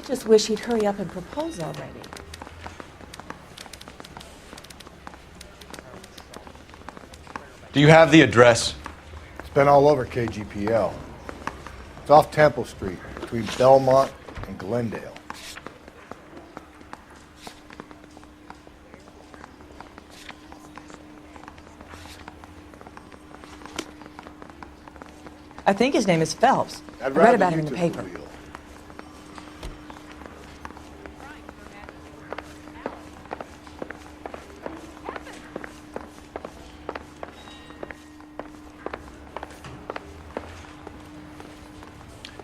Just wish he'd hurry up and propose already. Do you have the address? It's been all over KGPL. It's off Temple Street, between Belmont and Glendale. I think his name is Phelps. I read about him in the paper.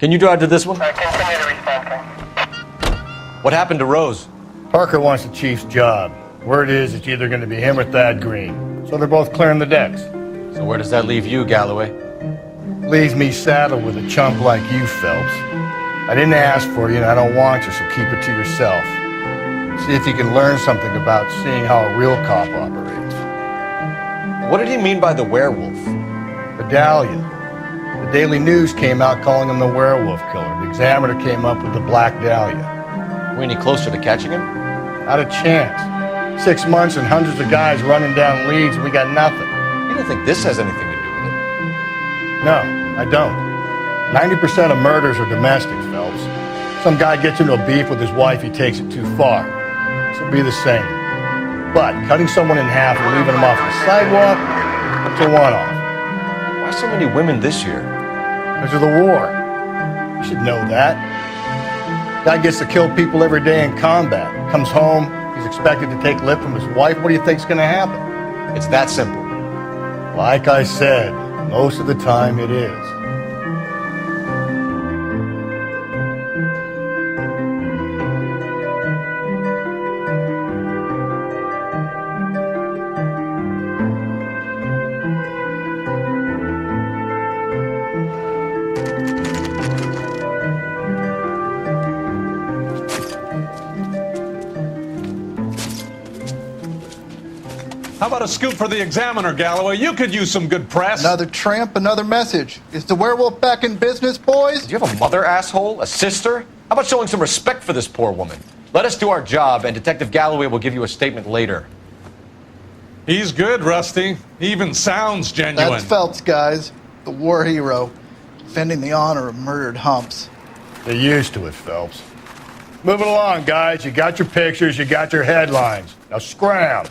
Can you drive to this one? Continue to respond. What happened to Rose? Parker wants the chief's job. Word is it's either going to be him or Thad Green. So they're both clearing the decks. So where does that leave you, Galloway? Leaves me saddled with a chump like you, Phelps. I didn't ask for you and I don't want you, so keep it to yourself. See if you can learn something about seeing how a real cop operates. What did he mean by the werewolf? The Dahlia. The Daily News came out calling him the werewolf killer. The Examiner came up with the Black Dahlia. We any closer to catching him? Not a chance. 6 months and hundreds of guys running down leads and we got nothing. You don't think this has anything to do with it? No, I don't. 90% of murders are domestic, Phelps. Some guy gets into a beef with his wife, he takes it too far. This will be the same. But cutting someone in half and leaving them off the sidewalk, it's a one-off. Why so many women this year? Because of the war. You should know that. Guy gets to kill people every day in combat. Comes home, he's expected to take lip from his wife. What do you think's going to happen? It's that simple. Like I said, most of the time it is. How about a scoop for the Examiner, Galloway? You could use some good press. Another tramp, another message. Is the werewolf back in business, boys? Do you have a mother, asshole? A sister? How about showing some respect for this poor woman? Let us do our job, and Detective Galloway will give you a statement later. He's good, Rusty. He even sounds genuine. That's Phelps, guys. The war hero. Defending the honor of murdered humps. They're used to it, Phelps. Moving along, guys. You got your pictures, you got your headlines. Now scram.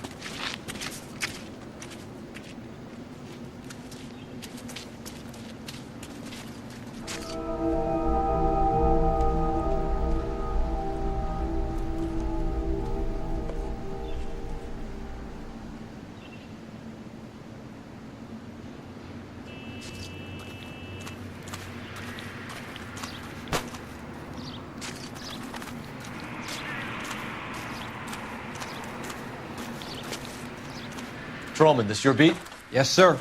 Patrolman, this your beat? Yes, sir.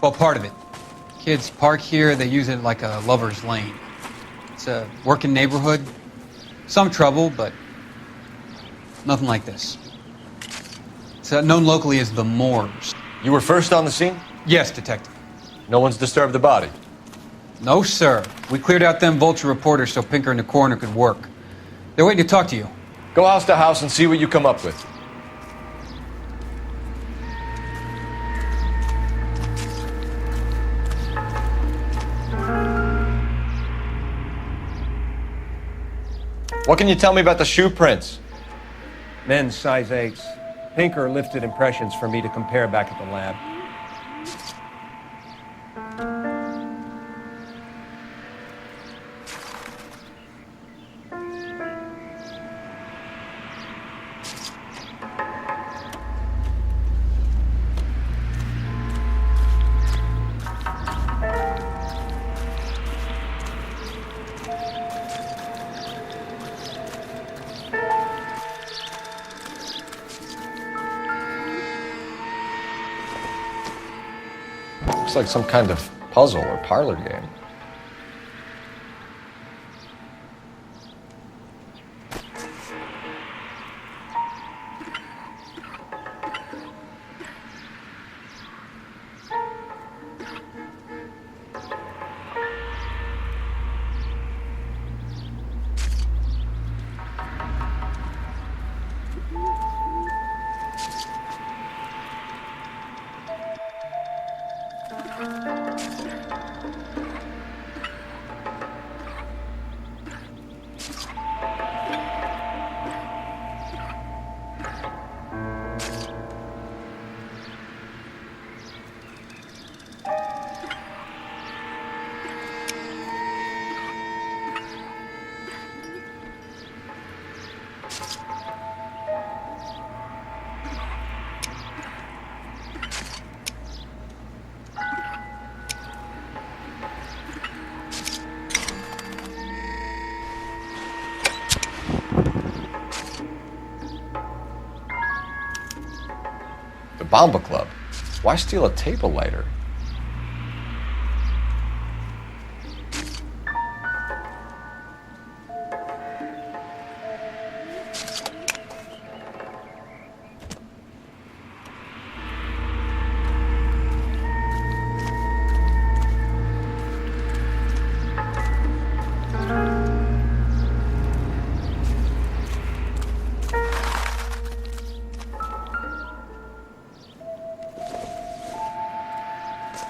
Well, part of it. Kids park here, they use it like a lover's lane. It's a working neighborhood. Some trouble, but nothing like this. It's known locally as the Moors. You were first on the scene? Yes, detective. No one's disturbed the body? No, sir. We cleared out them vulture reporters so Pinker and the coroner could work. They're waiting to talk to you. Go house to house and see what you come up with. What can you tell me about the shoe prints? Men's size 8s. Pinker lifted impressions for me to compare back at the lab. Looks like some kind of puzzle or parlor game. The Bomba Club. Why steal a table lighter?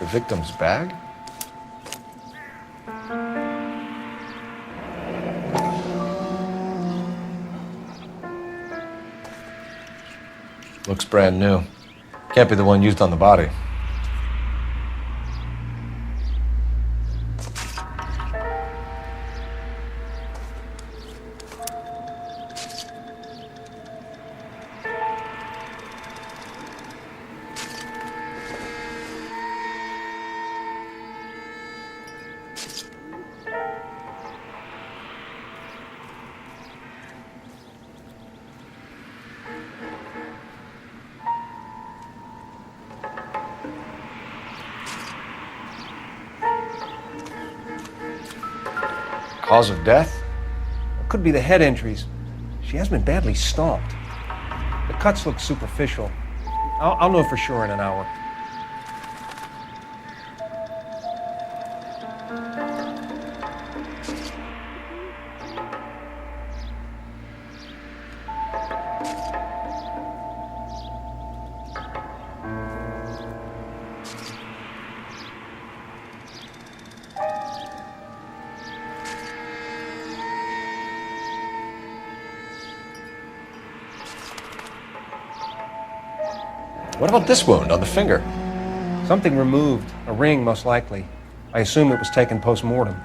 The victim's bag? Looks brand new. Can't be the one used on the body. Cause of death? Could be the head injuries. She has been badly stomped. The cuts look superficial. I'll know for sure in an hour. What about this wound on the finger? Something removed, a ring most likely. I assume it was taken post-mortem.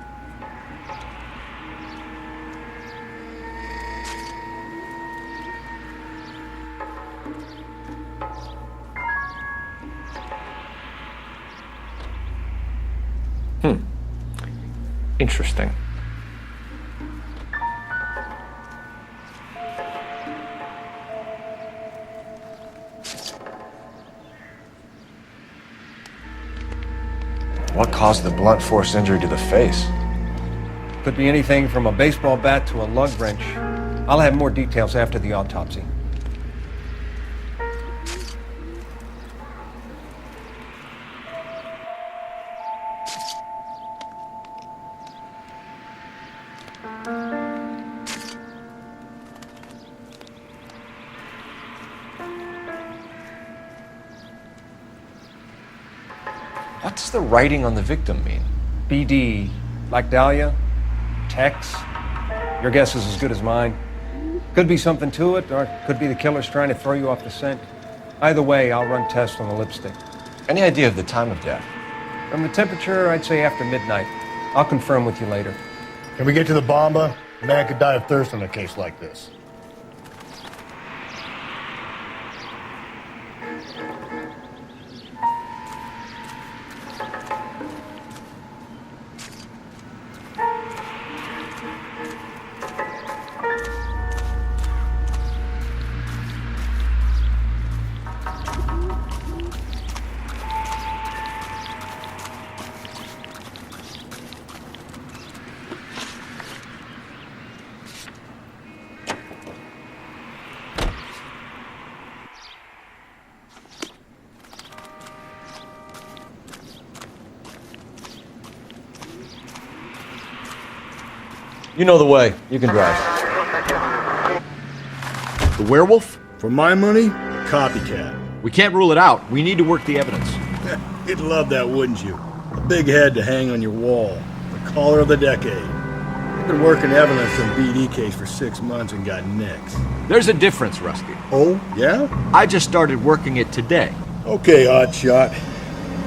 Interesting. What caused the blunt force injury to the face? Could be anything from a baseball bat to a lug wrench. I'll have more details after the autopsy. What does the writing on the victim mean? BD, like Dahlia, Tex. Your guess is as good as mine. Could be something to it, or it could be the killer's trying to throw you off the scent. Either way, I'll run tests on the lipstick. Any idea of the time of death? From the temperature, I'd say after midnight. I'll confirm with you later. Can we get to the Bomba? A man could die of thirst in a case like this. You know the way. You can drive. The werewolf? For my money, copycat. We can't rule it out. We need to work the evidence. You'd love that, wouldn't you? big head to hang on your wall. The caller of the decade. I've been working evidence on BD case for 6 months and got nicks. There's a difference, Rusty. Oh, yeah? I just started working it today. Okay, Oddshot.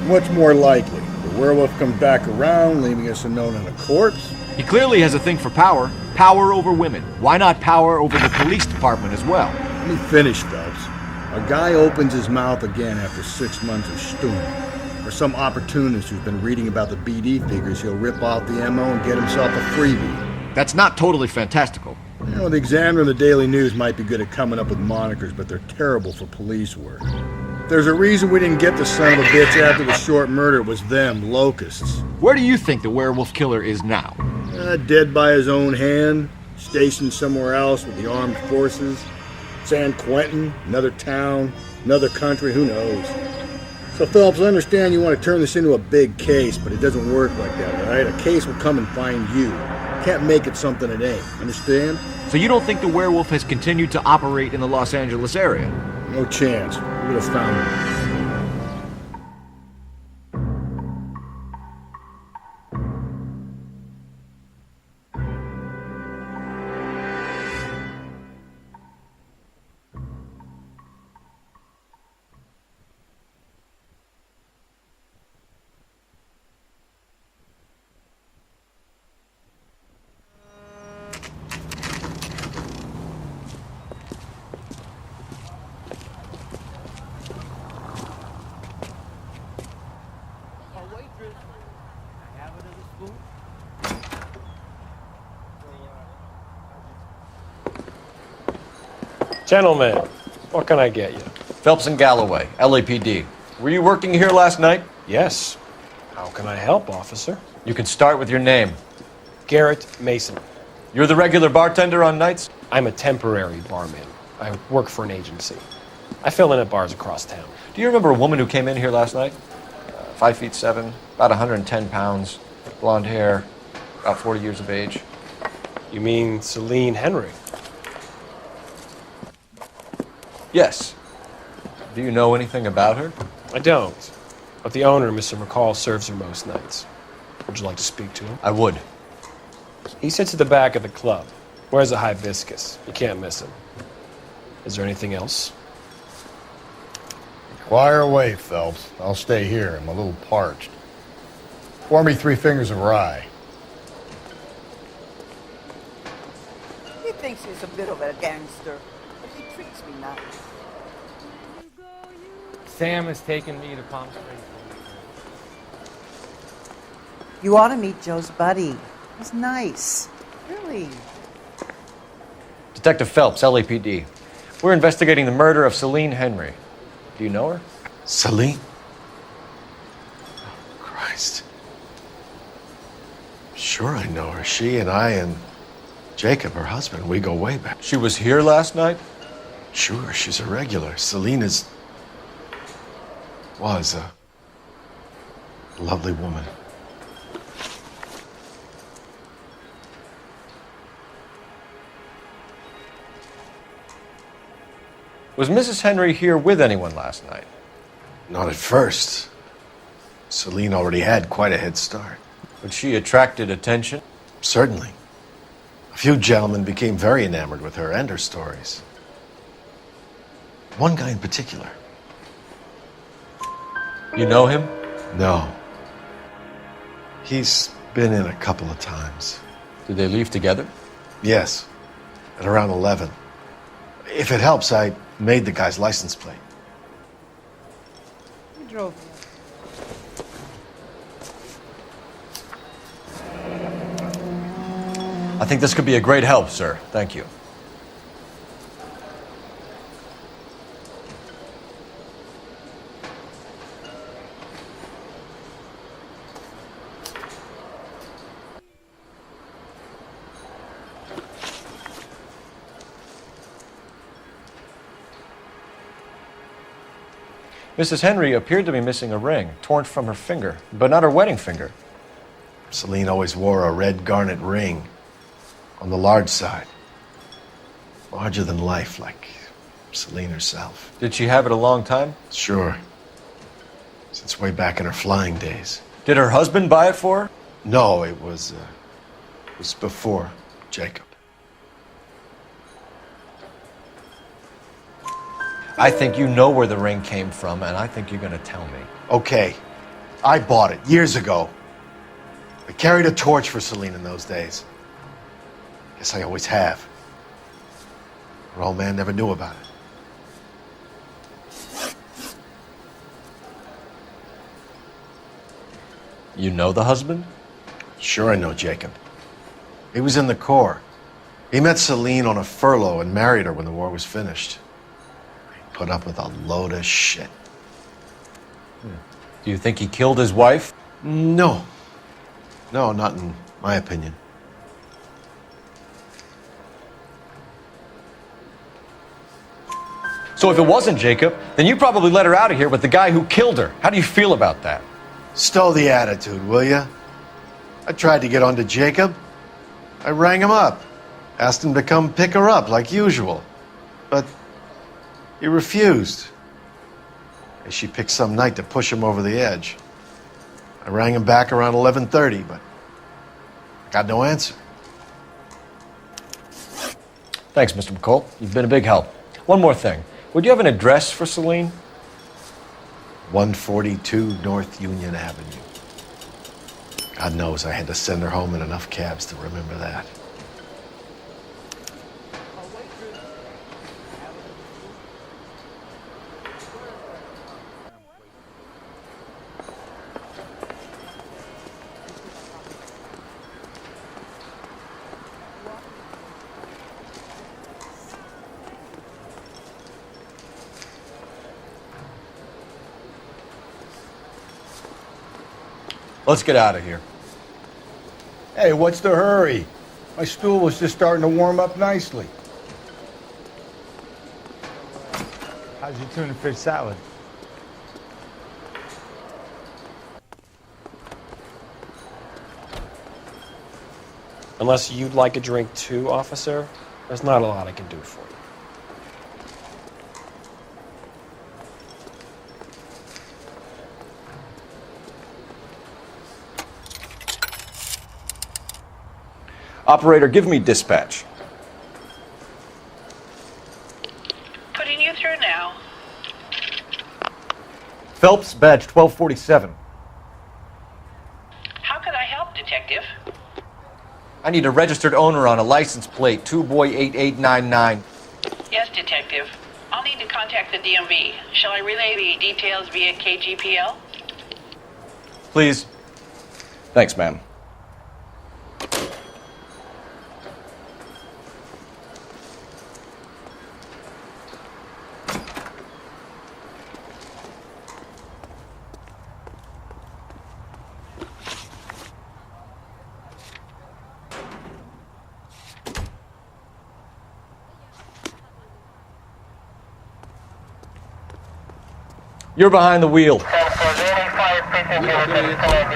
What's more likely? The werewolf comes back around, leaving us unknown in a corpse? He clearly has a thing for power. Power over women. Why not power over the police department as well? Let me finish, Phelps. A guy opens his mouth again after 6 months of stewing. Or some opportunist who's been reading about the BD figures, he'll rip off the MO and get himself a freebie. That's not totally fantastical. You know, the Examiner and the Daily News might be good at coming up with monikers, but they're terrible for police work. There's a reason we didn't get the son of a bitch after the short murder. It was them, locusts. Where do you think the werewolf killer is now? Dead by his own hand, stationed somewhere else with the armed forces. San Quentin, another town, another country, who knows? So, Phelps, I understand you want to turn this into a big case, but it doesn't work like that, all right? A case will come and find you. Can't make it something it ain't, understand? So you don't think the werewolf has continued to operate in the Los Angeles area? No chance. We would have found him. Gentlemen, what can I get you? Phelps and Galloway, LAPD. Were you working here last night? Yes. How can I help, officer? You can start with your name. Garrett Mason. You're the regular bartender on nights? I'm a temporary barman. I work for an agency. I fill in at bars across town. Do you remember a woman who came in here last night? 5'7", about 110 pounds, blonde hair, about 40 years of age. You mean Celine Henry? Yes. Do you know anything about her? I don't. But the owner, Mr. McCall, serves her most nights. Would you like to speak to him? I would. He sits at the back of the club. Wears a hibiscus. You can't miss him. Is there anything else? Fire away, Phelps. I'll stay here. I'm a little parched. Pour me 3 fingers of rye. He thinks he's a bit of a gangster, but he treats me nice. Sam has taken me to Palm Springs. You ought to meet Joe's buddy. He's nice. Really. Detective Phelps, LAPD. We're investigating the murder of Celine Henry. Do you know her? Celine? Oh, Christ. Sure I know her. She and I and Jacob, her husband, we go way back. She was here last night? Sure, she's a regular. Celine was a lovely woman. Was Mrs. Henry here with anyone last night? Not at first. Celine already had quite a head start. But she attracted attention? Certainly. A few gentlemen became very enamored with her and her stories. One guy in particular. You know him? No. He's been in a couple of times. Did they leave together? Yes. At around 11. If it helps, I made the guy's license plate. He drove me. I think this could be a great help, sir. Thank you. Mrs. Henry appeared to be missing a ring, torn from her finger, but not her wedding finger. Celine always wore a red garnet ring on the large side. Larger than life, like Celine herself. Did she have it a long time? Sure. Since way back in her flying days. Did her husband buy it for her? No, it was before Jacob. I think you know where the ring came from, and I think you're going to tell me. Okay, I bought it years ago. I carried a torch for Celine in those days. Guess I always have. Her old man never knew about it. You know the husband? Sure I know Jacob. He was in the Corps. He met Celine on a furlough and married her when the war was finished. He put up with a load of shit. Do you think he killed his wife? No. No, not in my opinion. So if it wasn't Jacob, then you probably let her out of here with the guy who killed her. How do you feel about that? Stow the attitude, will ya? I tried to get onto Jacob. I rang him up. Asked him to come pick her up like usual. But he refused. She picked some night to push him over the edge. I rang him back around 11:30, but got no answer. Thanks, Mr. McCall. You've been a big help. One more thing. Would you have an address for Celine? 142 North Union Avenue. God knows I had to send her home in enough cabs to remember that. Let's get out of here. Hey, what's the hurry? My stool was just starting to warm up nicely. How's your tuna fish salad? Unless you'd like a drink too, officer, there's not a lot I can do for you. Operator, give me dispatch. Putting you through now. Phelps, badge 1247. How can I help, Detective? I need a registered owner on a license plate, 2boy8899. Yes, Detective. I'll need to contact the DMV. Shall I relay the details via KGPL? Please. Thanks, ma'am. You're behind the wheel.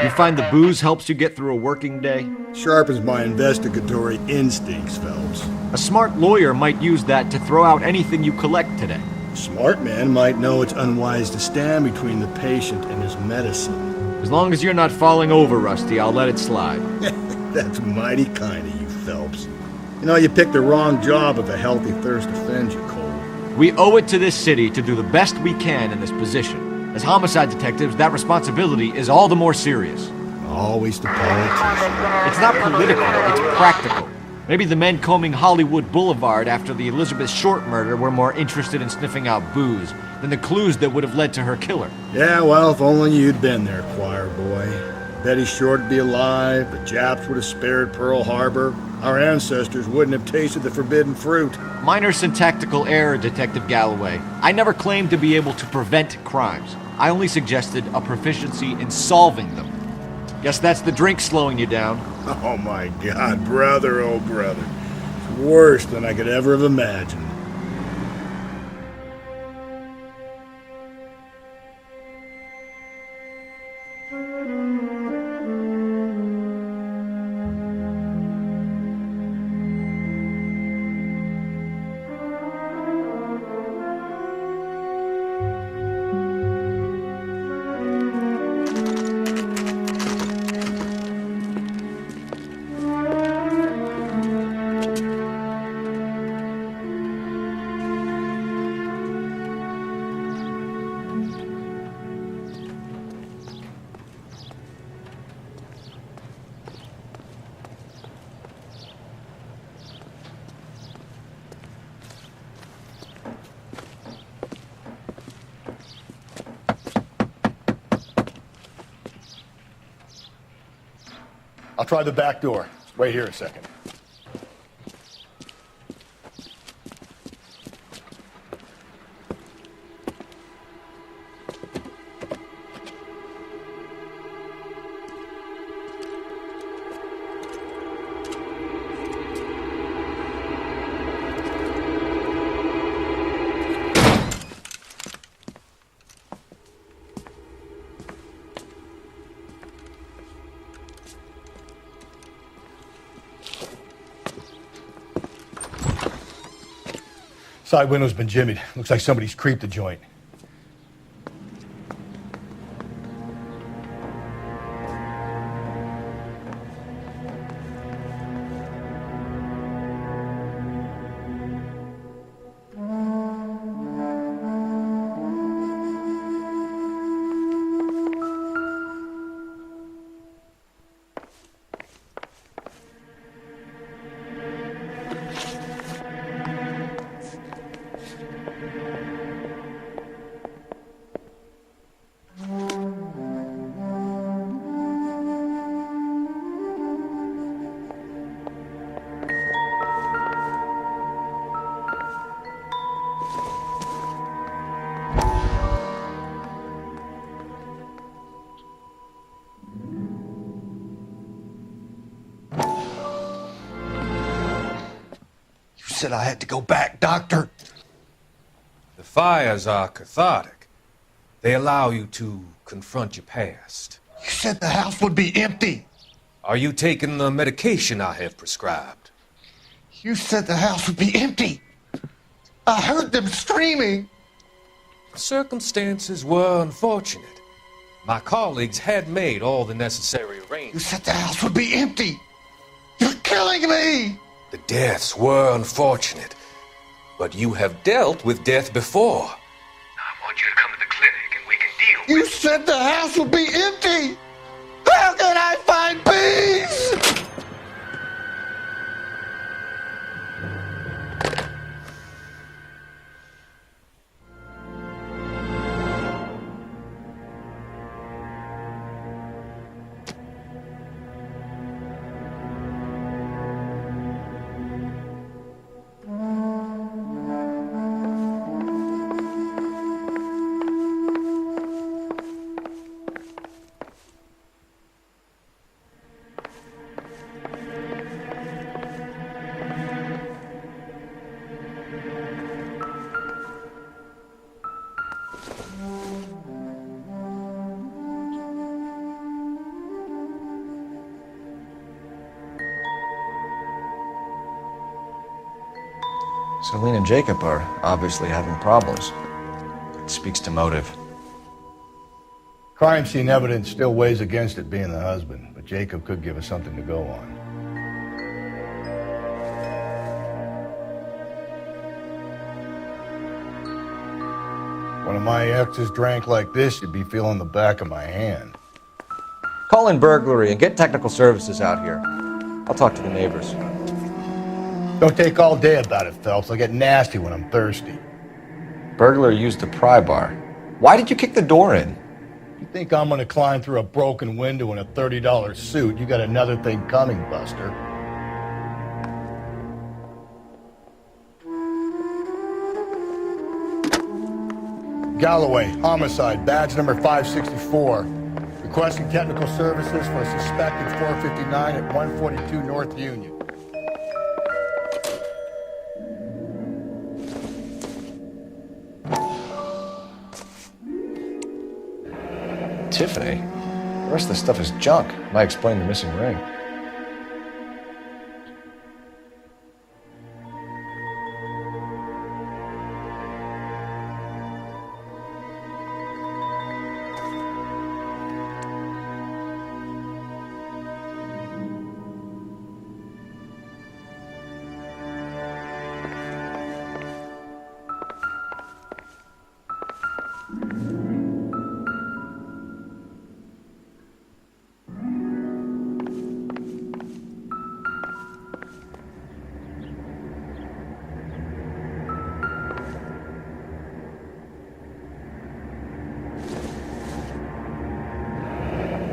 You find the booze helps you get through a working day? Sharpens my investigatory instincts, Phelps. A smart lawyer might use that to throw out anything you collect today. A smart man might know it's unwise to stand between the patient and his medicine. As long as you're not falling over, Rusty, I'll let it slide. That's mighty kind of you, Phelps. You know, you picked the wrong job if a healthy thirst offends you, Cole. We owe it to this city to do the best we can in this position. As homicide detectives, that responsibility is all the more serious. Always the politician. It's not political, it's practical. Maybe the men combing Hollywood Boulevard after the Elizabeth Short murder were more interested in sniffing out booze than the clues that would have led to her killer. Yeah, well, if only you'd been there, choir boy. Betty Short would be alive, the Japs would have spared Pearl Harbor, our ancestors wouldn't have tasted the forbidden fruit. Minor syntactical error, Detective Galloway. I never claimed to be able to prevent crimes. I only suggested a proficiency in solving them. Guess that's the drink slowing you down. Oh my God, brother, oh brother. It's worse than I could ever have imagined. I'll try the back door. Wait here a second. Side window's been jimmied. Looks like somebody's creeped the joint. Said I had to go back, Doctor. The fires are cathartic. They allow you to confront your past. You said the house would be empty. Are you taking the medication I have prescribed? You said the house would be empty. I heard them screaming. Circumstances were unfortunate. My colleagues had made all the necessary arrangements. You said the house would be empty. You're killing me. The deaths were unfortunate, but you have dealt with death before. I want you to come to the clinic and we can deal with it. You said the house would be empty. How can I find peace? Celine and Jacob are obviously having problems. It speaks to motive. Crime scene evidence still weighs against it being the husband, but Jacob could give us something to go on. When my exes drank like this, you'd be feeling the back of my hand. Call in burglary and get technical services out here. I'll talk to the neighbors. Don't take all day about it, Phelps. I'll get nasty when I'm thirsty. Burglar used the pry bar. Why did you kick the door in? You think I'm gonna climb through a broken window in a $30 suit? You got another thing coming, Buster. Galloway, homicide, badge number 564. Requesting technical services for a suspected 459 at 142 North Union. Tiffany? The rest of the stuff is junk. Might explain the missing ring.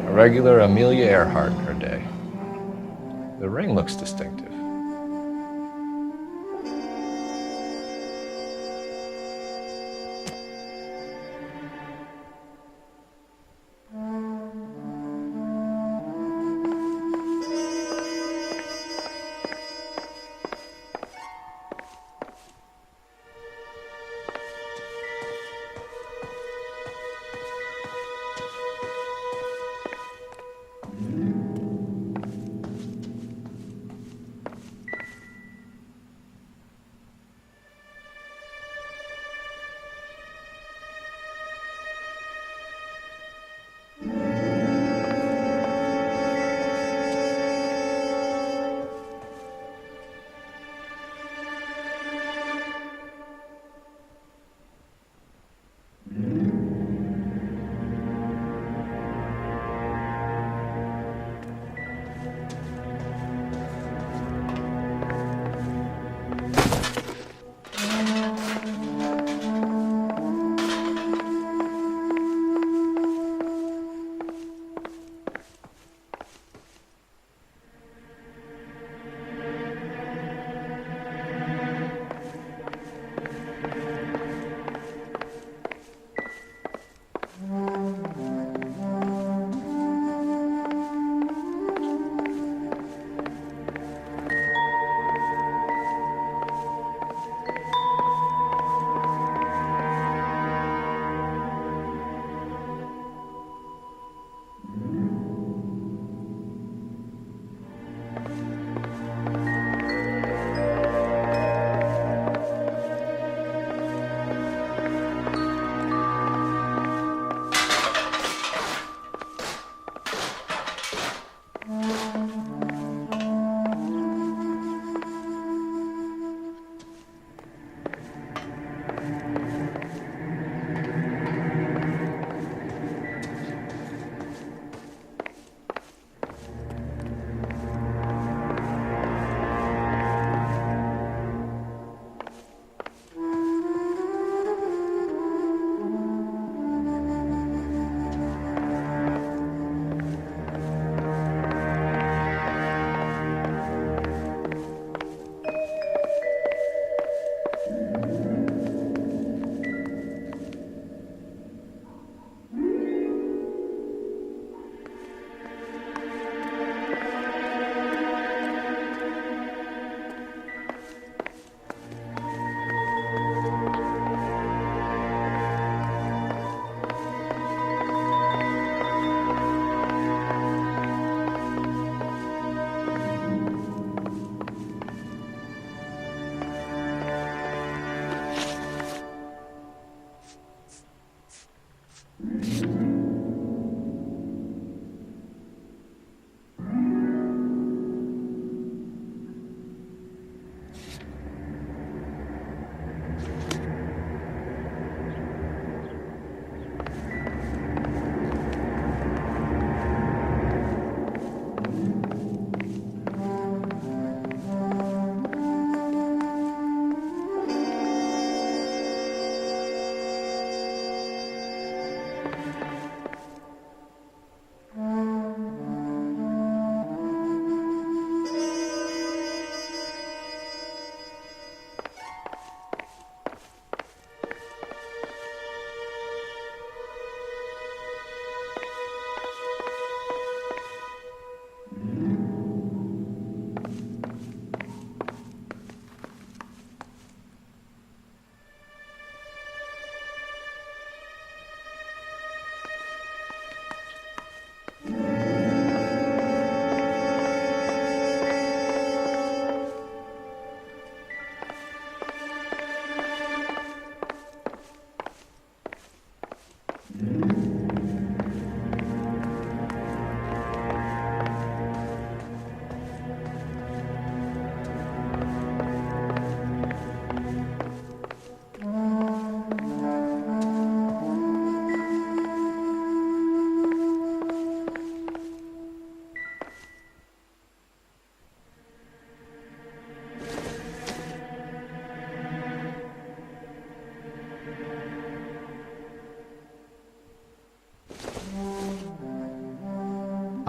A regular Amelia Earhart in her day. The ring looks distinctive.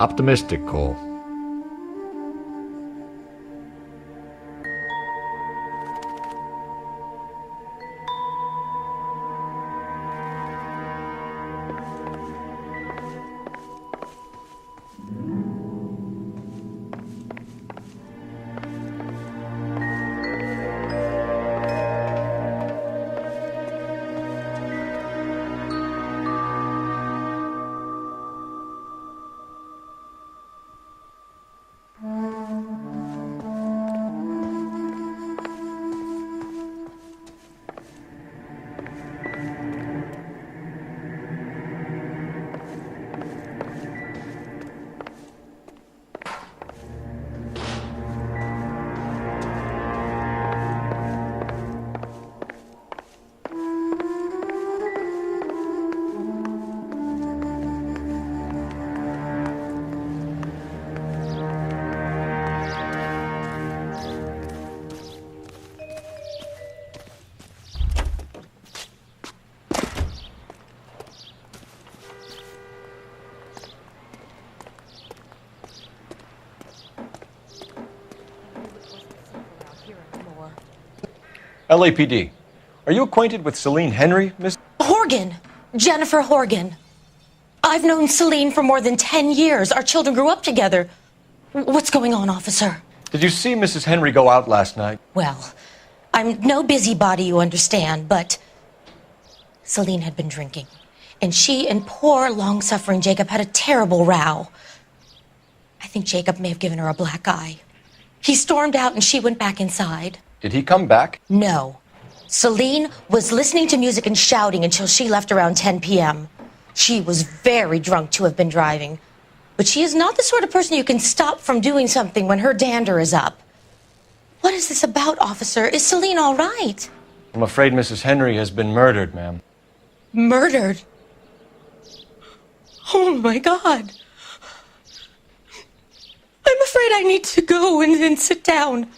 Optimistic, Cole. LAPD. Are you acquainted with Celine Henry, Miss? Horgan. Jennifer Horgan. I've known Celine for more than 10 years. Our children grew up together. What's going on, officer? Did you see Mrs. Henry go out last night? Well, I'm no busybody, you understand, but Celine had been drinking. And she and poor, long-suffering Jacob had a terrible row. I think Jacob may have given her a black eye. He stormed out and she went back inside. Did he come back? No. Celine was listening to music and shouting until she left around 10 p.m. She was very drunk to have been driving. But she is not the sort of person you can stop from doing something when her dander is up. What is this about, officer? Is Celine all right? I'm afraid Mrs. Henry has been murdered, ma'am. Murdered? Oh, my God. I'm afraid I need to go and sit down.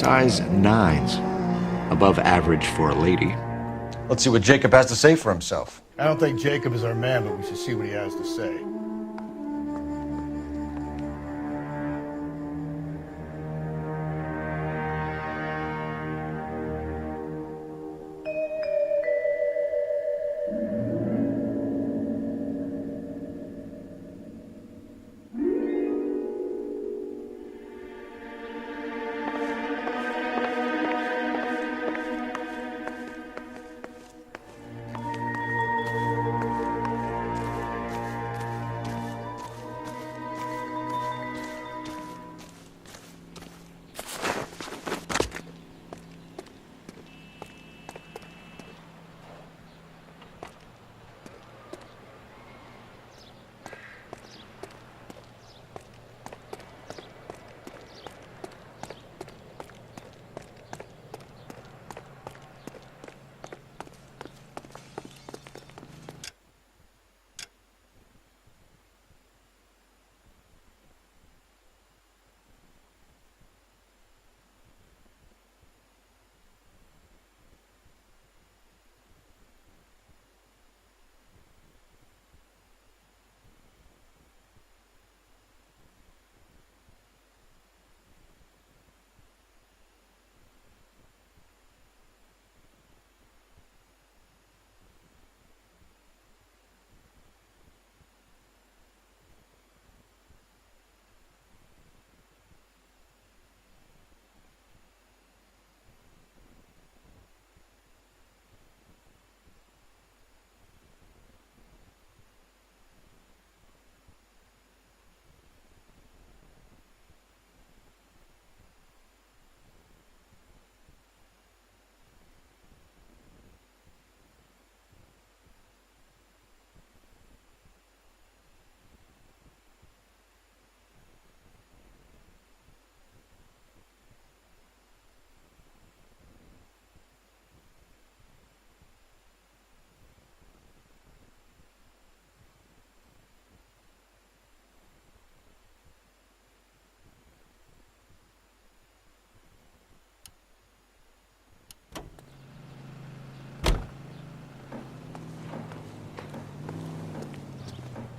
Size 9s. Above average for a lady. Let's see what Jacob has to say for himself. I don't think Jacob is our man, but we should see what he has to say.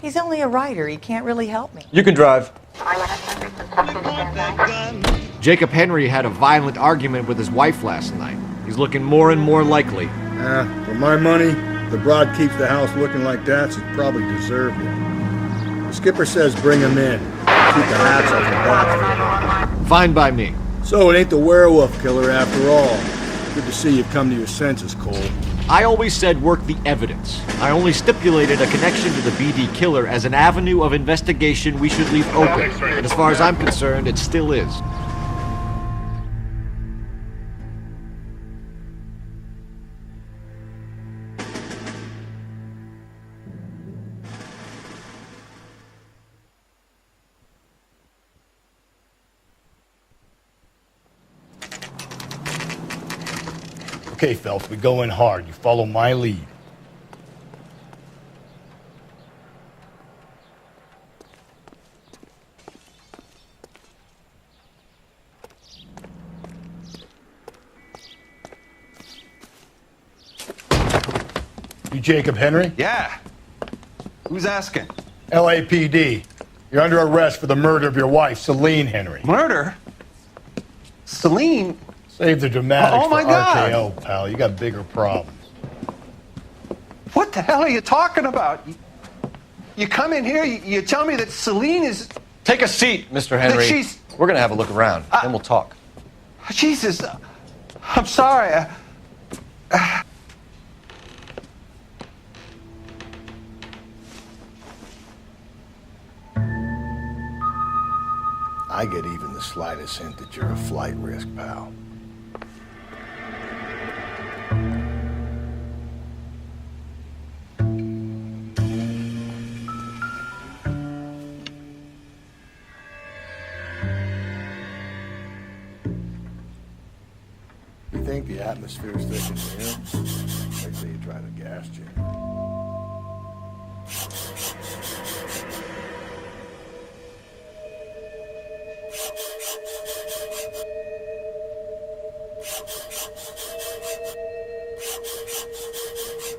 He's only a writer. He can't really help me. You can drive. Jacob Henry had a violent argument with his wife last night. He's looking more and more likely. For my money, the broad keeps the house looking like that, she's probably deserved it. The skipper says bring him in. Keep the hats off the bats. Fine by me. So it ain't the werewolf killer after all. Good to see you've come to your senses, Cole. I always said work the evidence. I only stipulated a connection to the BD killer as an avenue of investigation we should leave open. And as far as I'm concerned, it still is. Okay, Phelps, we go in hard. You follow my lead. You Jacob Henry? Yeah. Who's asking? LAPD. You're under arrest for the murder of your wife, Celine Henry. Murder? Celine? Save the dramatics Oh, my for God. RKO, pal. You got bigger problems. What the hell are you talking about? You come in here, you tell me that Celine is... Take a seat, Mr. Henry. she's- We're gonna have a look around, then we'll talk. Jesus, I'm sorry. I get even the slightest hint that you're a flight risk, pal. You think the atmosphere's thick in here? Wait till you try the gas chamber.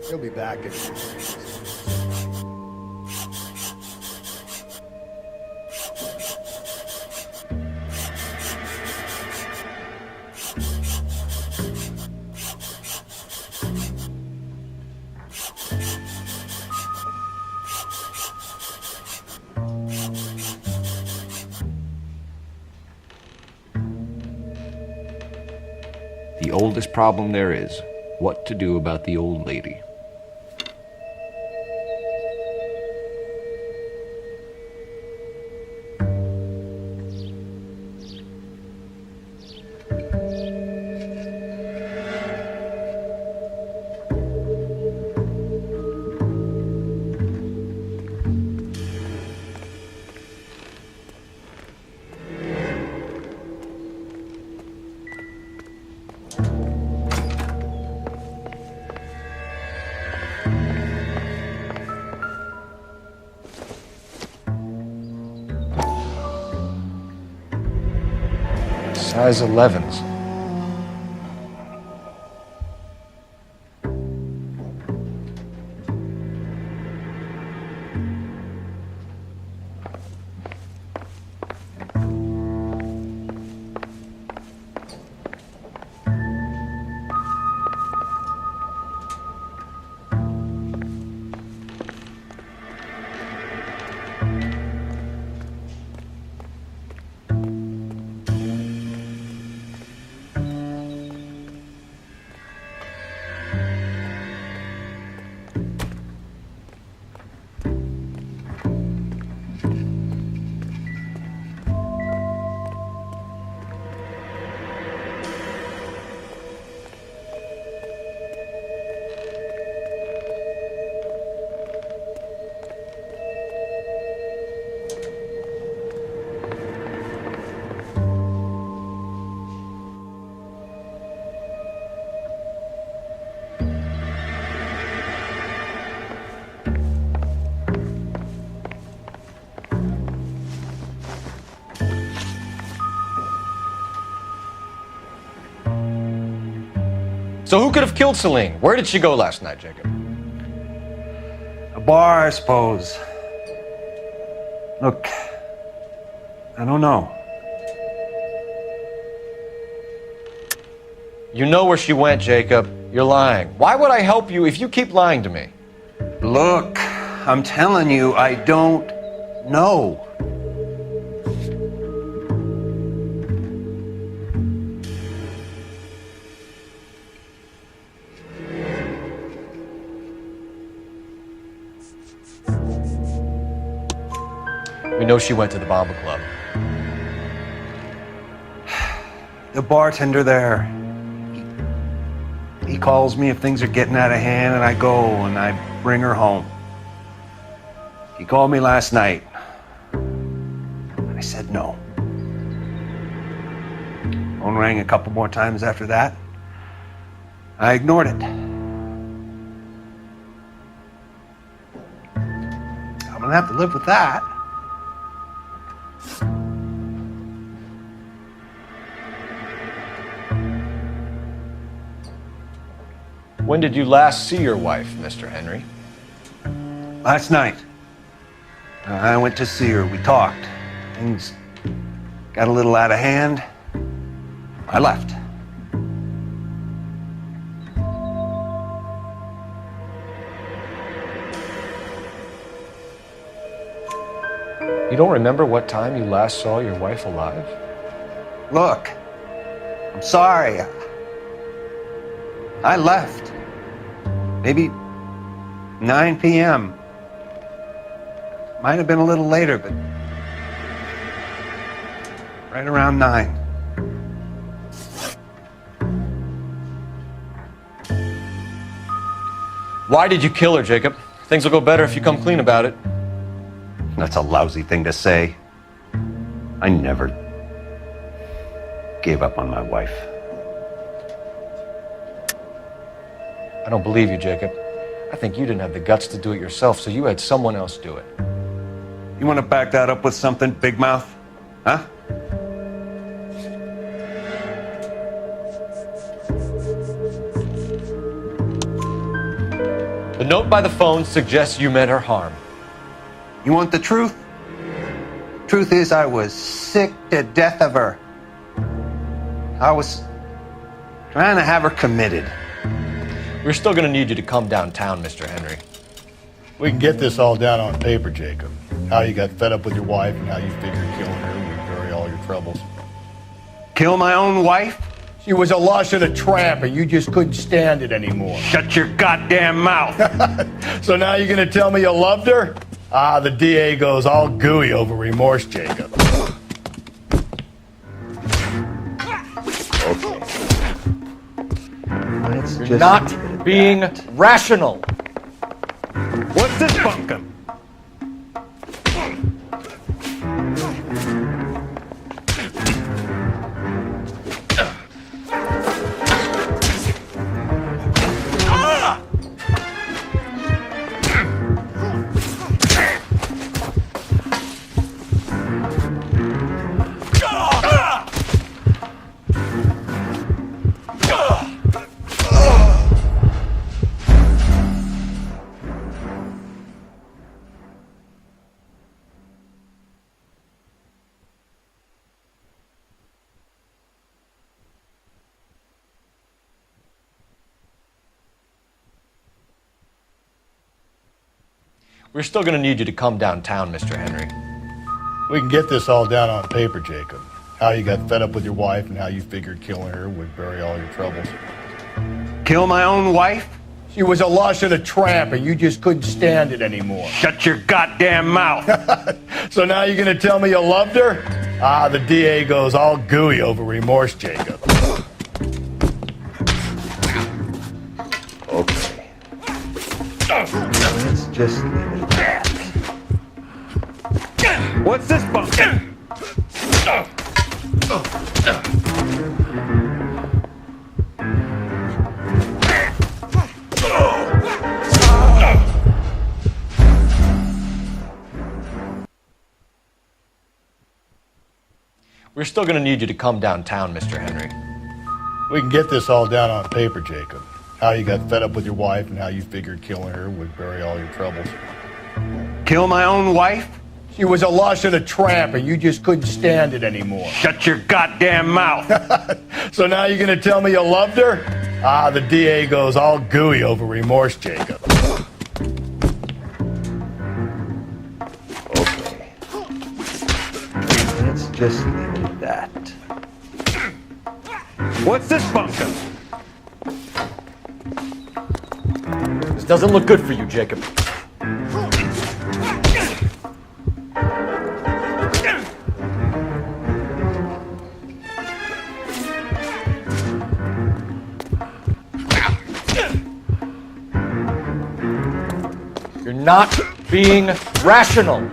He'll be back in a few minutes. The oldest problem there is, what to do about the old lady. Size 11s. So who could have killed Celine? Where did she go last night, Jacob? A bar, I suppose. Look, I don't know. You know where she went, Jacob. You're lying. Why would I help you if you keep lying to me? Look, I'm telling you, I don't know. We know she went to the Bomba Club. The bartender there, he calls me if things are getting out of hand, and I go and I bring her home. He called me last night. I said no. Phone rang a couple more times after that. I ignored it. I'm gonna have to live with that. When did you last see your wife, Mr. Henry? Last night. I went to see her. We talked. Things got a little out of hand. I left. You don't remember what time you last saw your wife alive? Look, I'm sorry. I left. Maybe 9 p.m. Might have been a little later, but right around 9. Why did you kill her, Jacob? Things will go better if you come clean about it. That's a lousy thing to say. I never gave up on my wife. I don't believe you, Jacob. I think you didn't have the guts to do it yourself, so you had someone else do it. You want to back that up with something, big mouth? Huh? The note by the phone suggests you meant her harm. You want the truth? Truth is, I was sick to death of her. I was trying to have her committed. We're still gonna need you to come downtown, Mr. Henry. We can get this all down on paper, Jacob. How you got fed up with your wife and how you figured killing her would bury all your troubles. Kill my own wife? She was a lush and a tramp, and you just couldn't stand it anymore. Shut your goddamn mouth! So now you're gonna tell me you loved her? Ah, the DA goes all gooey over remorse, Jacob. Okay. You're not being rational. What's this bunkum? We're still gonna need you to come downtown, Mr. Henry. We can get this all down on paper, Jacob. How you got fed up with your wife and how you figured killing her would bury all your troubles. Kill my own wife? She was a lush and a tramp, and you just couldn't stand it anymore. Shut your goddamn mouth! So now you're gonna tell me you loved her? Ah, the DA goes all gooey over remorse, Jacob. Okay. Let's just leave it at that. What's this bunkum? We're still gonna need you to come downtown, Mr. Henry. We can get this all down on paper, Jacob. How you got fed up with your wife and how you figured killing her would bury all your troubles. Kill my own wife? She was a lush and a tramp, and you just couldn't stand it anymore. Shut your goddamn mouth! So now you're gonna tell me you loved her? Ah, the DA goes all gooey over remorse, Jacob. Okay. Let's just leave it at that. What's this bunkum? This doesn't look good for you, Jacob. You're not being rational.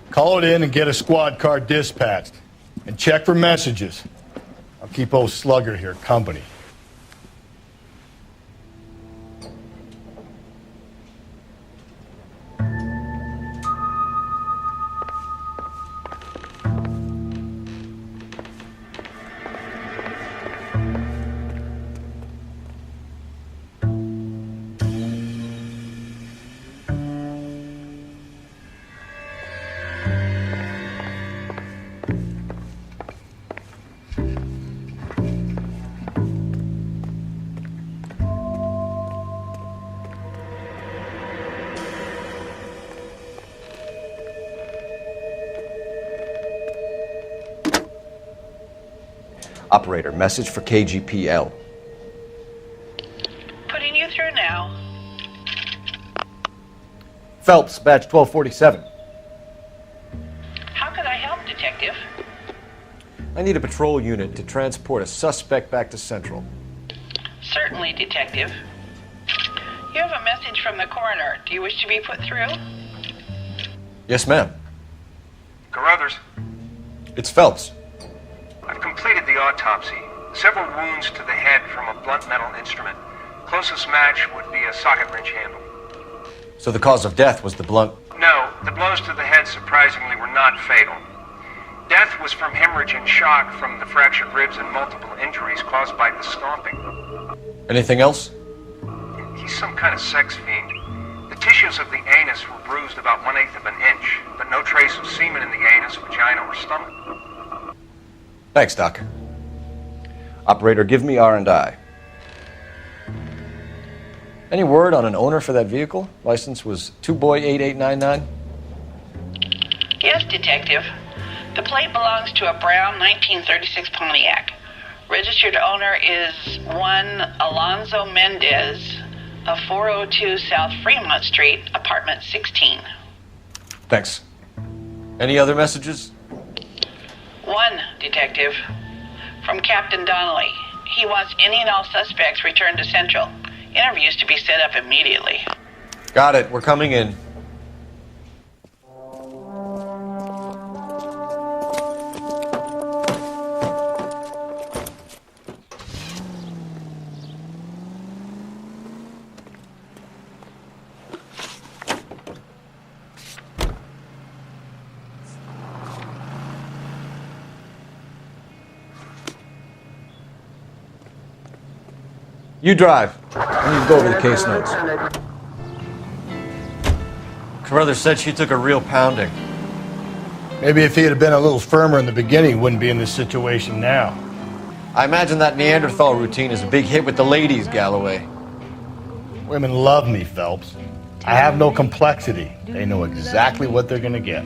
Call it in and get a squad car dispatched. And check for messages. I'll keep old Slugger here company. Operator, message for KGPL. Putting you through now. Phelps, badge 1247. How could I help, Detective? I need a patrol unit to transport a suspect back to Central. Certainly, Detective. You have a message from the coroner. Do you wish to be put through? Yes, ma'am. Carruthers, It's Phelps. I've completed the autopsy. Several wounds to the head from a blunt metal instrument. Closest match would be a socket wrench handle. So the cause of death was the blunt. No, the blows to the head surprisingly were not fatal. Death was from hemorrhage and shock from the fractured ribs and multiple injuries caused by the stomping. Anything else? He's some kind of sex fiend. The tissues of the anus were bruised about 1/8 of an inch, but no trace of semen in the anus, vagina, or stomach. Thanks, Doc. Operator, give me R&I. Any word on an owner for that vehicle? License was 2boy8899. Yes, Detective. The plate belongs to a brown 1936 Pontiac. Registered owner is one Alonzo Mendez of 402 South Fremont Street, apartment 16. Thanks. Any other messages? One, Detective. From Captain Donnelly. He wants any and all suspects returned to Central. Interviews to be set up immediately. Got it. We're coming in. You drive. I need to go over the case notes. Carruthers said she took a real pounding. Maybe if he had been a little firmer in the beginning, he wouldn't be in this situation now. I imagine that Neanderthal routine is a big hit with the ladies, Galloway. Women love me, Phelps. I have no complexity. They know exactly what they're gonna get.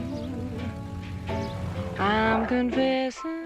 I'm confessing.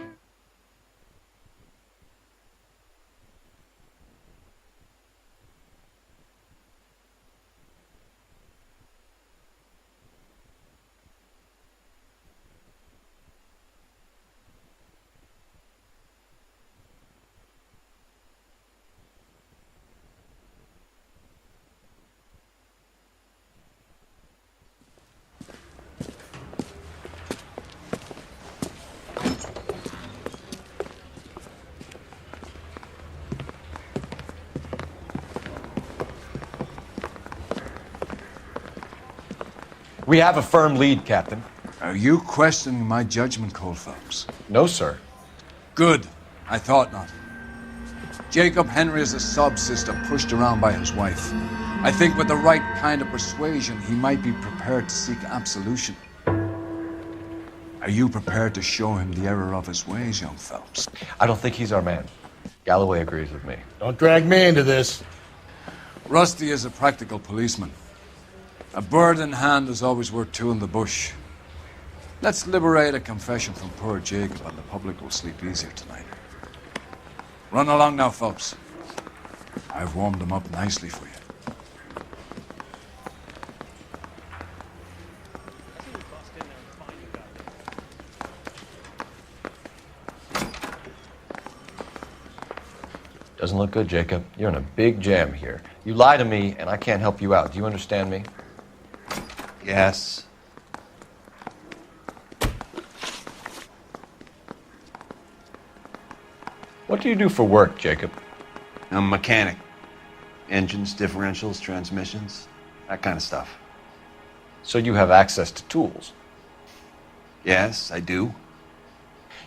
We have a firm lead, Captain. Are you questioning my judgment, Cole Phelps? No, sir. Good. I thought not. Jacob Henry is a sub-sister pushed around by his wife. I think with the right kind of persuasion, he might be prepared to seek absolution. Are you prepared to show him the error of his ways, young Phelps? I don't think he's our man. Galloway agrees with me. Don't drag me into this. Rusty is a practical policeman. A bird in hand is always worth two in the bush. Let's liberate a confession from poor Jacob and the public will sleep easier tonight. Run along now, Phelps. I've warmed them up nicely for you. Doesn't look good, Jacob. You're in a big jam here. You lie to me, and I can't help you out. Do you understand me? Yes. What do you do for work, Jacob? I'm a mechanic. Engines, differentials, transmissions, that kind of stuff. So you have access to tools? Yes, I do.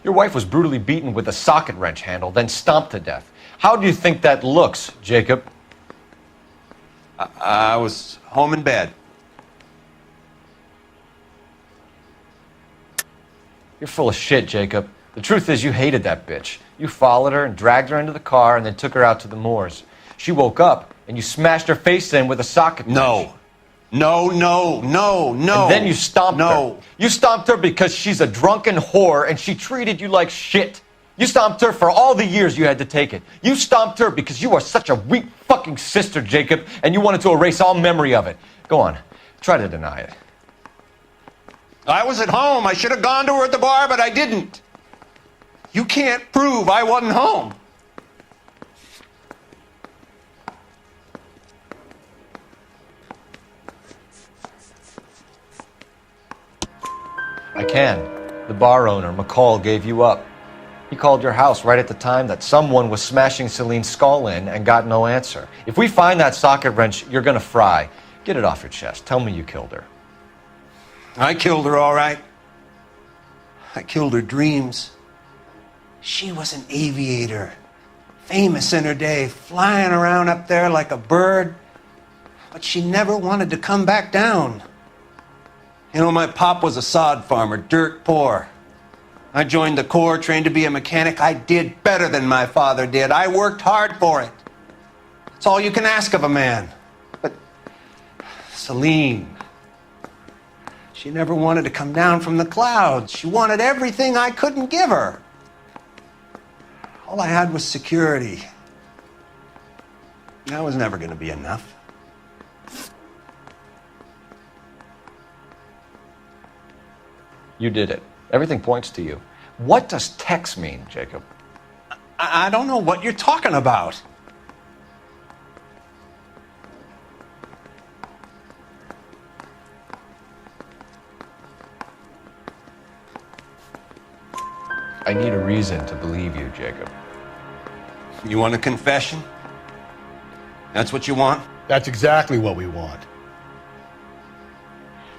Your wife was brutally beaten with a socket wrench handle, then stomped to death. How do you think that looks, Jacob? I was home in bed. You're full of shit, Jacob. The truth is you hated that bitch. You followed her and dragged her into the car and then took her out to the moors. She woke up and you smashed her face in with a socket wrench. No. And then you stomped her. You stomped her because she's a drunken whore and she treated you like shit. You stomped her for all the years you had to take it. You stomped her because you are such a weak fucking sister, Jacob, and you wanted to erase all memory of it. Go on. Try to deny it. I was at home. I should have gone to her at the bar, but I didn't. You can't prove I wasn't home. I can. The bar owner, McCall, gave you up. He called your house right at the time that someone was smashing Celine's skull in and got no answer. If we find that socket wrench, you're gonna fry. Get it off your chest. Tell me you killed her. I killed her, all right. I killed her dreams. She was an aviator, famous in her day, flying around up there like a bird, but she never wanted to come back down. You know, my pop was a sod farmer, dirt poor. I joined the Corps, trained to be a mechanic. I did better than my father did. I worked hard for it. It's all you can ask of a man. But Celine, she never wanted to come down from the clouds. She wanted everything I couldn't give her. All I had was security. That was never going to be enough. You did it. Everything points to you. What does Tex mean, Jacob? I don't know what you're talking about. I need a reason to believe you, Jacob. You want a confession? That's what you want? That's exactly what we want.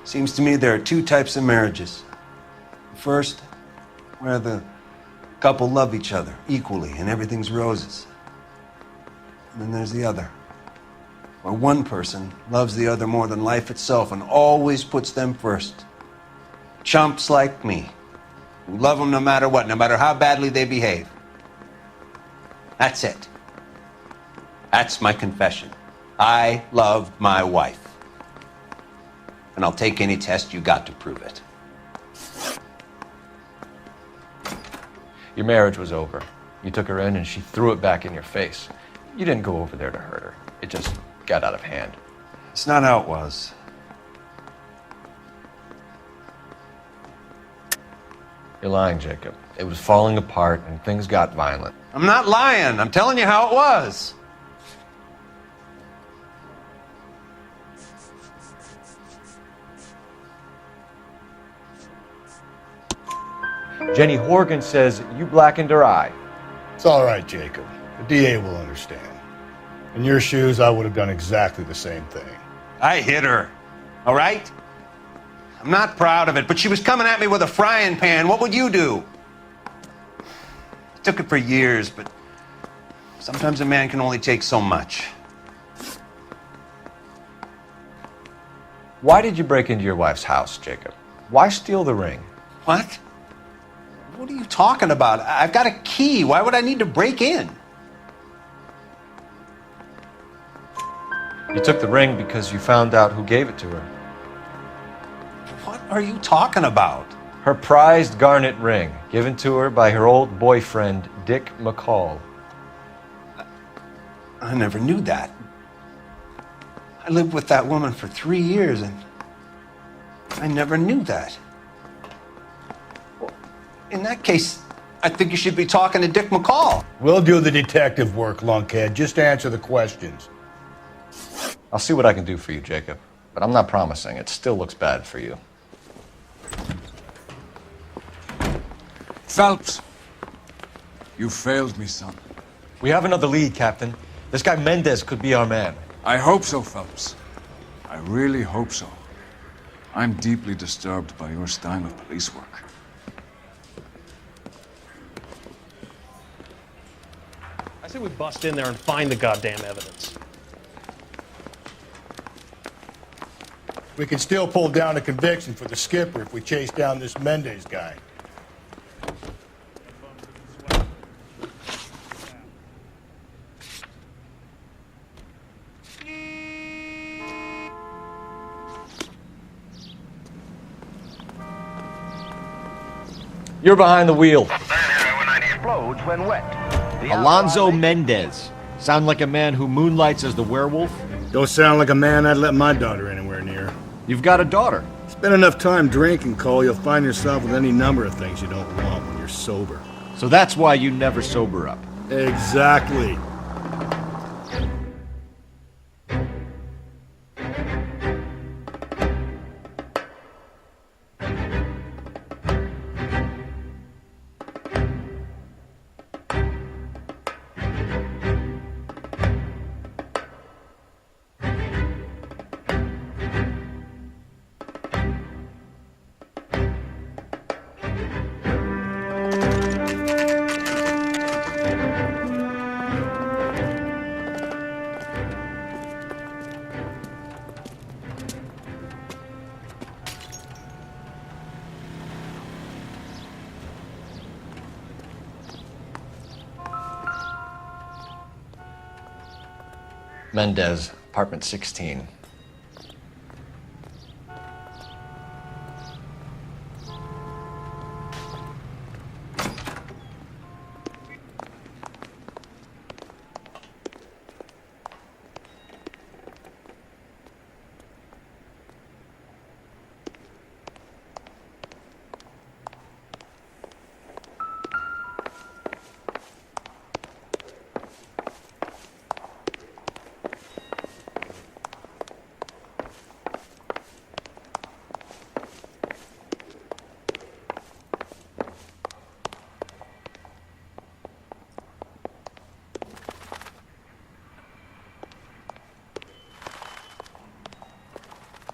Seems to me there are two types of marriages. First, where the couple love each other equally and everything's roses. And then there's the other, where one person loves the other more than life itself and always puts them first. Chumps like me, who love them no matter what, no matter how badly they behave. That's it. That's my confession. I loved my wife. And I'll take any test you got to prove it. Your marriage was over. You took her in and she threw it back in your face. You didn't go over there to hurt her. It just got out of hand. It's not how it was. You're lying, Jacob. It was falling apart and things got violent. I'm not lying. I'm telling you how it was. Jenny Horgan says you blackened her eye. It's all right, Jacob. The DA will understand. In your shoes, I would have done exactly the same thing. I hit her. All right? I'm not proud of it, but she was coming at me with a frying pan. What would you do? It took it for years, but sometimes a man can only take so much. Why did you break into your wife's house, Jacob? Why steal the ring? What? What are you talking about? I've got a key. Why would I need to break in? You took the ring because you found out who gave it to her. What are you talking about? Her prized garnet ring, given to her by her old boyfriend, Dick McCall. I never knew that. I lived with that woman for 3 years, and I never knew that. Well, in that case, I think you should be talking to Dick McCall. We'll do the detective work, lunkhead. Just answer the questions. I'll see what I can do for you, Jacob. But I'm not promising. It still looks bad for you. Phelps, you failed me, son. We have another lead, Captain. This guy Mendez could be our man. I hope so, Phelps. I really hope so. I'm deeply disturbed by your style of police work. I say we bust in there and find the goddamn evidence. We can still pull down a conviction for the skipper if we chase down this Mendez guy. You're behind the wheel. Explodes when wet. Alonzo Mendez. Sound like a man who moonlights as the werewolf? Don't sound like a man I'd let my daughter anywhere near. You've got a daughter. Spend enough time drinking, Cole, you'll find yourself with any number of things you don't want when you're sober. So that's why you never sober up. Exactly. Mendez, apartment 16.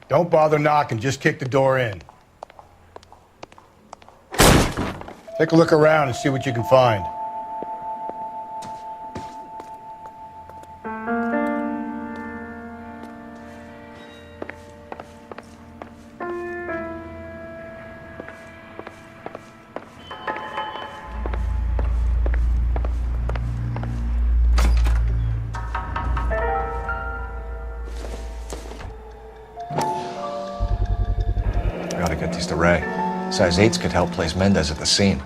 Don't bother knocking, just kick the door in. Take a look around and see what you can find. Gotta get these to Ray. Size 8s could help place Mendez at the scene.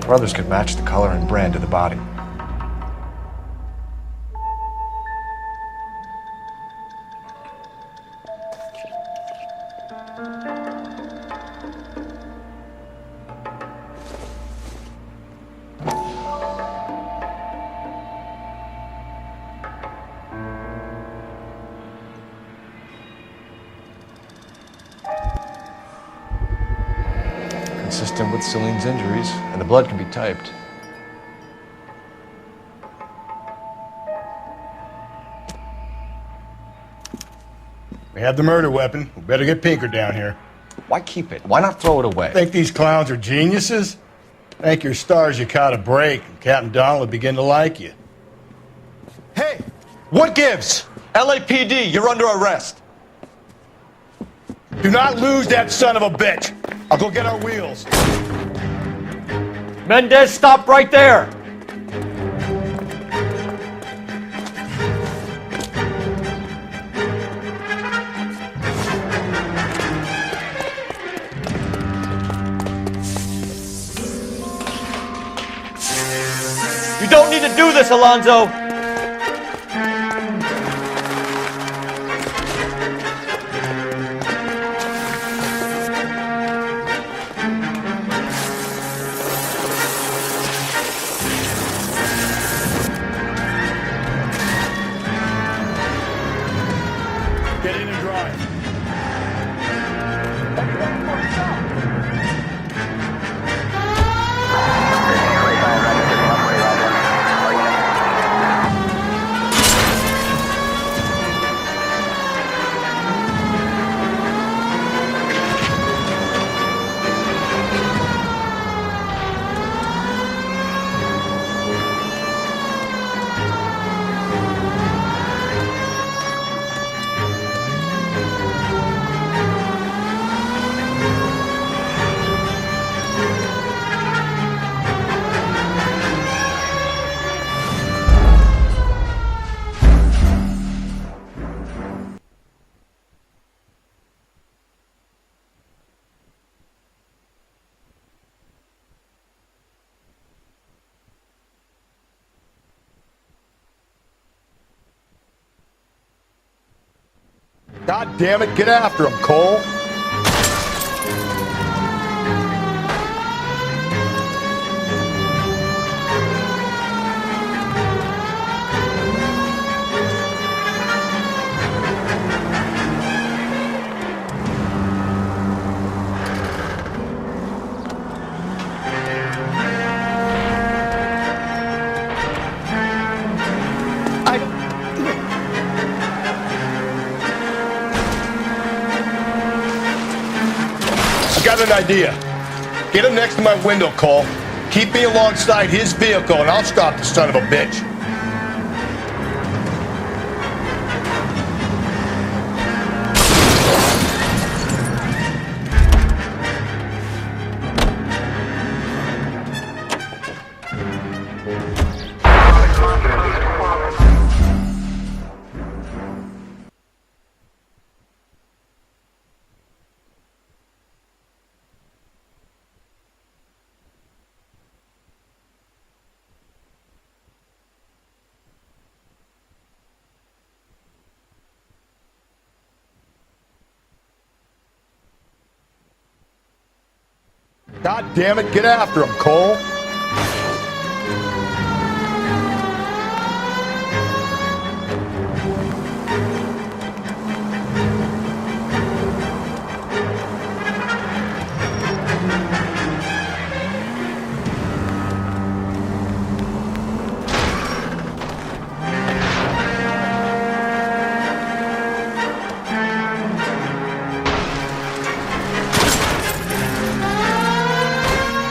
Brothers could match the color and brand of the body. consistent with Celine's injuries, and the blood can be typed. We have the murder weapon. We better get Pinker down here. Why keep it? Why not throw it away? Think these clowns are geniuses? Thank your stars you caught a break, and Captain Donald will begin to like you. Hey! What gives? LAPD, you're under arrest. Do not lose that son of a bitch. I'll go get our wheels. Mendez, stop right there! You don't need to do this, Alonzo! Get in and drive. God damn it, get after him, Cole. Got an idea. Get him next to my window, Cole. Keep me alongside his vehicle, and I'll stop the son of a bitch. God damn it, get after him, Cole.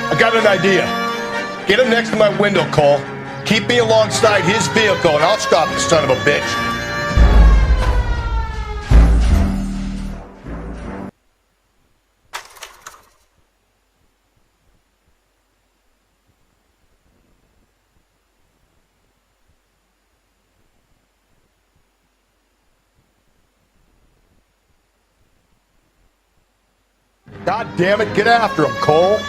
I got an idea. Get him next to my window, Cole. Keep me alongside his vehicle, and I'll stop the son of a bitch. God damn it, get after him, Cole.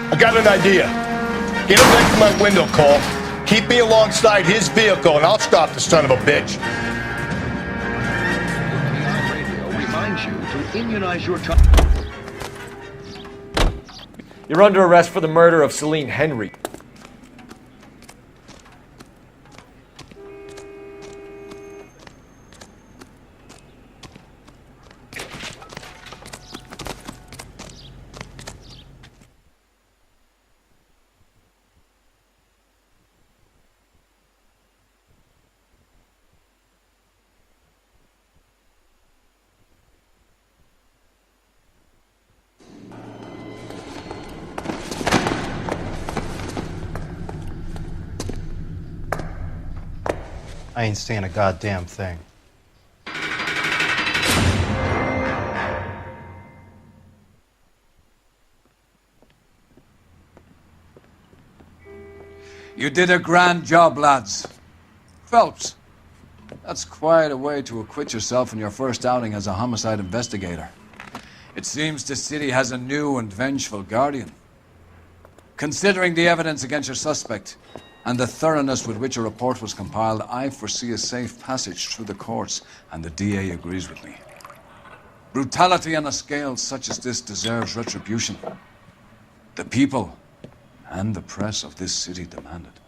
I got an idea. Get him next to my window, Cole. Keep me alongside his vehicle, and I'll stop the son of a bitch. Reminds you to immunize your child. You're under arrest for the murder of Celine Henry. I ain't saying a goddamn thing. You did a grand job, lads. Phelps, that's quite a way to acquit yourself in your first outing as a homicide investigator. It seems the city has a new and vengeful guardian. Considering the evidence against your suspect, and the thoroughness with which a report was compiled, I foresee a safe passage through the courts, and the DA agrees with me. Brutality on a scale such as this deserves retribution. The people and the press of this city demand it.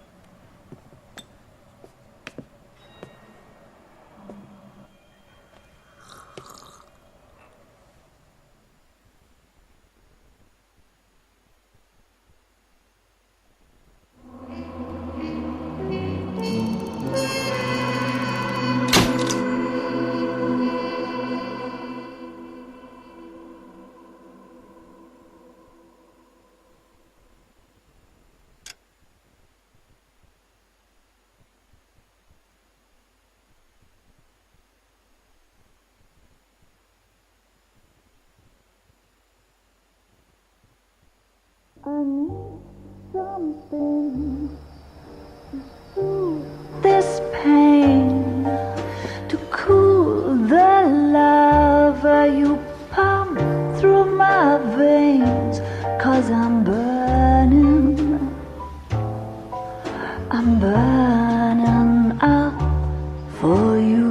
I need something to soothe this pain, to cool the lava you pump through my veins, 'cause I'm burning up for you.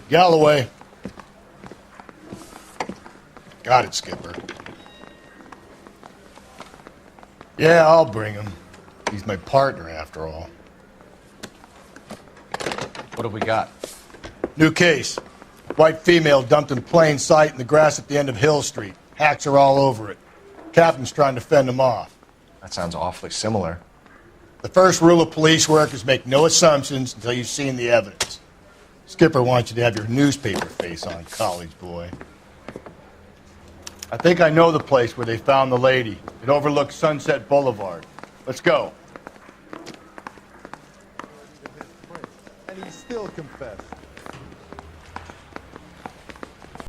Galloway. Got it, Skipper. Yeah, I'll bring him. He's my partner, after all. What have we got? New case. White female dumped in plain sight in the grass at the end of Hill Street. Hacks are all over it. Captain's trying to fend them off. That sounds awfully similar. The first rule of police work is make no assumptions until you've seen the evidence. Skipper wants you to have your newspaper face on, college boy. I think I know the place where they found the lady. It overlooks Sunset Boulevard. Let's go. And he still confessed.